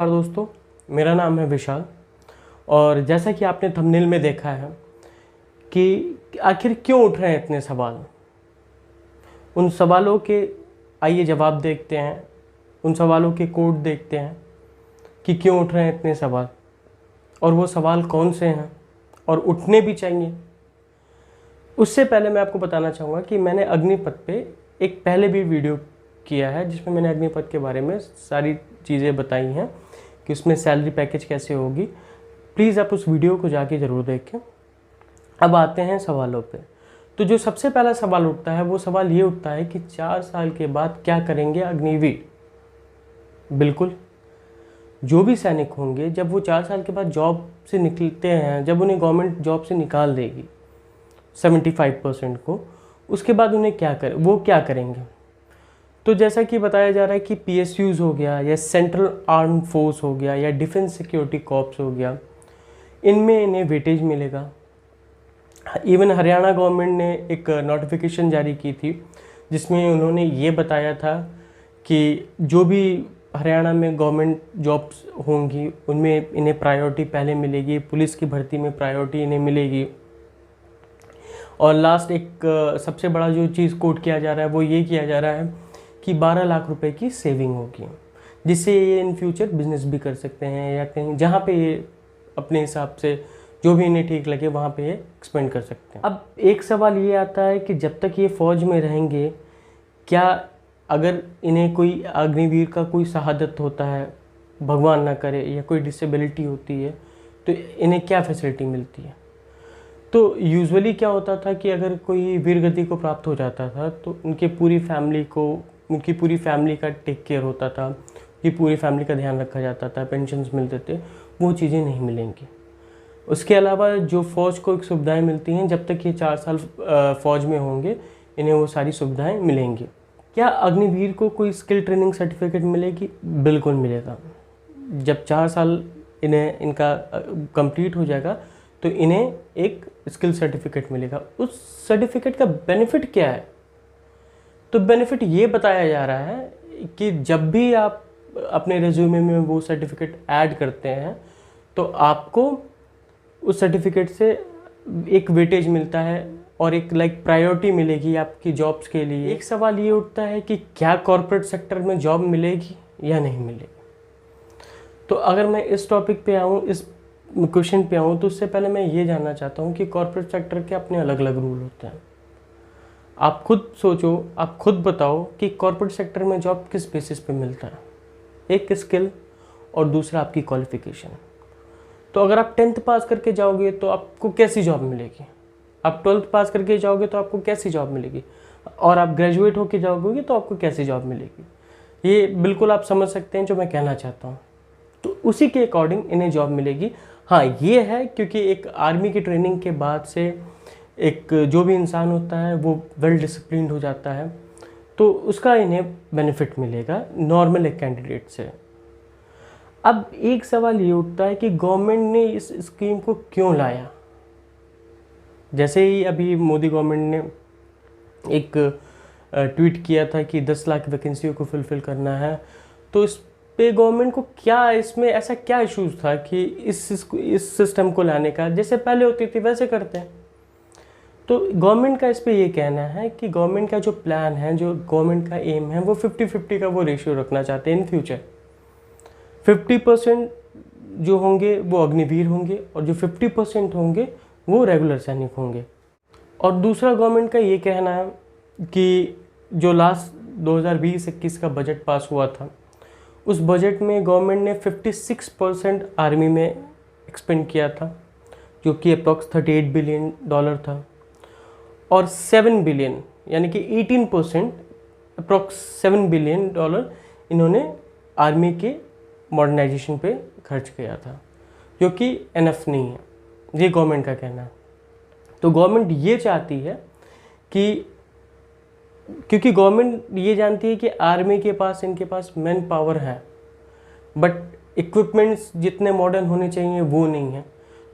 नमस्कार दोस्तों, मेरा नाम है विशाल। और जैसा कि आपने थंबनेल में देखा है कि आखिर क्यों उठ रहे हैं इतने सवाल, उन सवालों के आइए जवाब देखते हैं। उन सवालों के कोड देखते हैं कि क्यों उठ रहे हैं इतने सवाल और वो सवाल कौन से हैं और उठने भी चाहिए। उससे पहले मैं आपको बताना चाहूँगा कि मैंने अग्निपथ पे एक पहले भी वीडियो किया है जिसमें मैंने अग्निपथ के बारे में सारी चीज़ें बताई हैं कि उसमें सैलरी पैकेज कैसे होगी। प्लीज़ आप उस वीडियो को जाके ज़रूर देखें। अब आते हैं सवालों पे। तो जो सबसे पहला सवाल उठता है वो सवाल ये उठता है कि 4 साल के बाद क्या करेंगे अग्निवीर। बिल्कुल, जो भी सैनिक होंगे जब वो 4 साल के बाद जॉब से निकलते हैं, जब उन्हें गवर्नमेंट जॉब से निकाल देगी 75% को, उसके बाद उन्हें वो क्या करेंगे। तो जैसा कि बताया जा रहा है कि PSUs हो गया या सेंट्रल आर्म फोर्स हो गया या डिफेंस सिक्योरिटी कॉर्प्स हो गया, इनमें इन्हें वेटेज मिलेगा। इवन हरियाणा गवर्नमेंट ने एक नोटिफिकेशन जारी की थी जिसमें उन्होंने ये बताया था कि जो भी हरियाणा में गवर्नमेंट जॉब्स होंगी उनमें इन्हें प्रायोरिटी पहले मिलेगी, पुलिस की भर्ती में प्रायोरिटी इन्हें मिलेगी। और लास्ट एक सबसे बड़ा जो चीज़ कोट किया जा रहा है वो ये किया जा रहा है कि 12 लाख रुपए की सेविंग होगी, जिससे ये इन फ्यूचर बिजनेस भी कर सकते हैं या कहीं जहाँ पे ये अपने हिसाब से जो भी इन्हें ठीक लगे वहाँ पे ये एक्सपेंड कर सकते हैं। अब एक सवाल ये आता है कि जब तक ये फ़ौज में रहेंगे, क्या अगर इन्हें कोई अग्निवीर का कोई शहादत होता है, भगवान ना करे, या कोई डिसेबिलिटी होती है तो इन्हें क्या फैसिलिटी मिलती है। तो यूजुअली क्या होता था कि अगर कोई वीरगति को प्राप्त हो जाता था तो उनकी पूरी फैमिली का टेक केयर होता था, कि पूरी फैमिली का ध्यान रखा जाता था, पेंशन्स मिलते थे। वो चीज़ें नहीं मिलेंगी। उसके अलावा जो फ़ौज को एक सुविधाएं मिलती हैं, जब तक ये 4 साल फ़ौज में होंगे इन्हें वो सारी सुविधाएं मिलेंगी। क्या अग्निवीर को कोई स्किल ट्रेनिंग सर्टिफिकेट मिलेगी? बिल्कुल मिलेगा। जब 4 साल इनका कंप्लीट हो जाएगा तो इन्हें एक स्किल सर्टिफिकेट मिलेगा। उस सर्टिफिकेट का बेनिफिट क्या है? तो बेनिफिट ये बताया जा रहा है कि जब भी आप अपने रिज्यूमे में वो सर्टिफिकेट ऐड करते हैं तो आपको उस सर्टिफिकेट से एक वेटेज मिलता है और एक प्रायोरिटी मिलेगी आपकी जॉब्स के लिए। एक सवाल ये उठता है कि क्या कॉर्पोरेट सेक्टर में जॉब मिलेगी या नहीं मिलेगी। तो अगर मैं इस टॉपिक पे आऊँ, इस क्वेश्चन पे आऊँ, तो उससे पहले मैं ये जानना चाहता हूँ कि कॉर्पोरेट सेक्टर के अपने अलग अलग रूल होते हैं। आप खुद सोचो, आप खुद बताओ कि कॉर्पोरेट सेक्टर में जॉब किस बेसिस पे मिलता है। एक स्किल और दूसरा आपकी क्वालिफिकेशन। तो अगर आप 10th पास करके जाओगे तो आपको कैसी जॉब मिलेगी, आप 12th पास करके जाओगे तो आपको कैसी जॉब मिलेगी, और आप ग्रेजुएट होके जाओगे तो आपको कैसी जॉब मिलेगी। ये बिल्कुल आप समझ सकते हैं जो मैं कहना चाहता हूँ। तो उसी के अकॉर्डिंग इन्हें जॉब मिलेगी। हाँ, ये है क्योंकि एक आर्मी की ट्रेनिंग के बाद से एक जो भी इंसान होता है वो वेल डिसिप्लिन्ड हो जाता है, तो उसका इन्हें बेनिफिट मिलेगा नॉर्मल एक कैंडिडेट से। अब एक सवाल ये उठता है कि गवर्नमेंट ने इस स्कीम को क्यों लाया। जैसे ही अभी मोदी गवर्नमेंट ने एक ट्वीट किया था कि 10 लाख वैकेंसियों को फुलफ़िल करना है, तो इस पे गवर्नमेंट को क्या, इसमें ऐसा क्या इश्यूज़ था कि इस सिस्टम को लाने का, जैसे पहले होती थी वैसे करते हैं। तो गवर्नमेंट का इस पे ये कहना है कि गवर्नमेंट का जो प्लान है, जो गवर्नमेंट का एम है, वो 50-50 का वो रेशियो रखना चाहते हैं इन फ्यूचर। 50% जो होंगे वो अग्निवीर होंगे और जो 50% होंगे वो रेगुलर सैनिक होंगे। और दूसरा गवर्नमेंट का ये कहना है कि जो लास्ट 2020-21 का बजट पास हुआ था, उस बजट में गवर्नमेंट ने 56% आर्मी में एक्सपेंड किया था, जो कि अप्रॉक्स $38 बिलियन था। और 7 बिलियन यानी कि 18% अप्रॉक्स $7 बिलियन इन्होंने आर्मी के मॉडर्नाइजेशन पे खर्च किया था, जो कि एनफ नहीं है, ये गवर्नमेंट का कहना है। तो गवर्नमेंट ये चाहती है कि, क्योंकि गवर्नमेंट ये जानती है कि आर्मी के पास, इनके पास मैन पावर है बट इक्विपमेंट्स जितने मॉडर्न होने चाहिए वो नहीं है,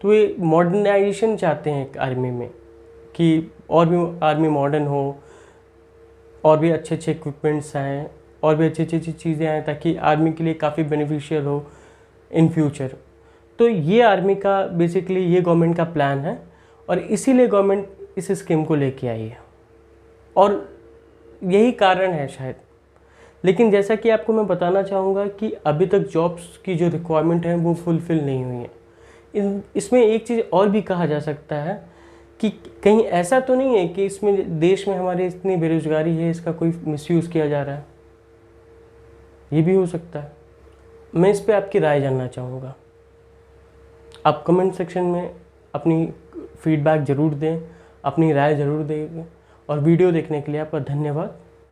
तो ये मॉडर्नाइजेशन चाहते हैं आर्मी में कि और भी आर्मी मॉडर्न हो, और भी अच्छे अच्छे इक्विपमेंट्स आएँ, और भी अच्छी अच्छी चीज़ें आएँ, ताकि आर्मी के लिए काफ़ी बेनिफिशियल हो। In future. तो ये आर्मी का बेसिकली ये गवर्नमेंट का प्लान है और इसीलिए गवर्नमेंट इस स्कीम को लेके आई है और यही कारण है शायद। लेकिन जैसा कि आपको मैं बताना चाहूँगा कि अभी तक जॉब्स की जो रिक्वायरमेंट है वो फुलफ़िल नहीं हुई है। इसमें एक चीज़ और भी कहा जा सकता है कि कहीं ऐसा तो नहीं है कि इसमें देश में हमारे इतनी बेरोज़गारी है, इसका कोई मिसयूज़ किया जा रहा है। ये भी हो सकता है। मैं इस पे आपकी राय जानना चाहूँगा। आप कमेंट सेक्शन में अपनी फीडबैक ज़रूर दें, अपनी राय ज़रूर दें और वीडियो देखने के लिए आपका धन्यवाद।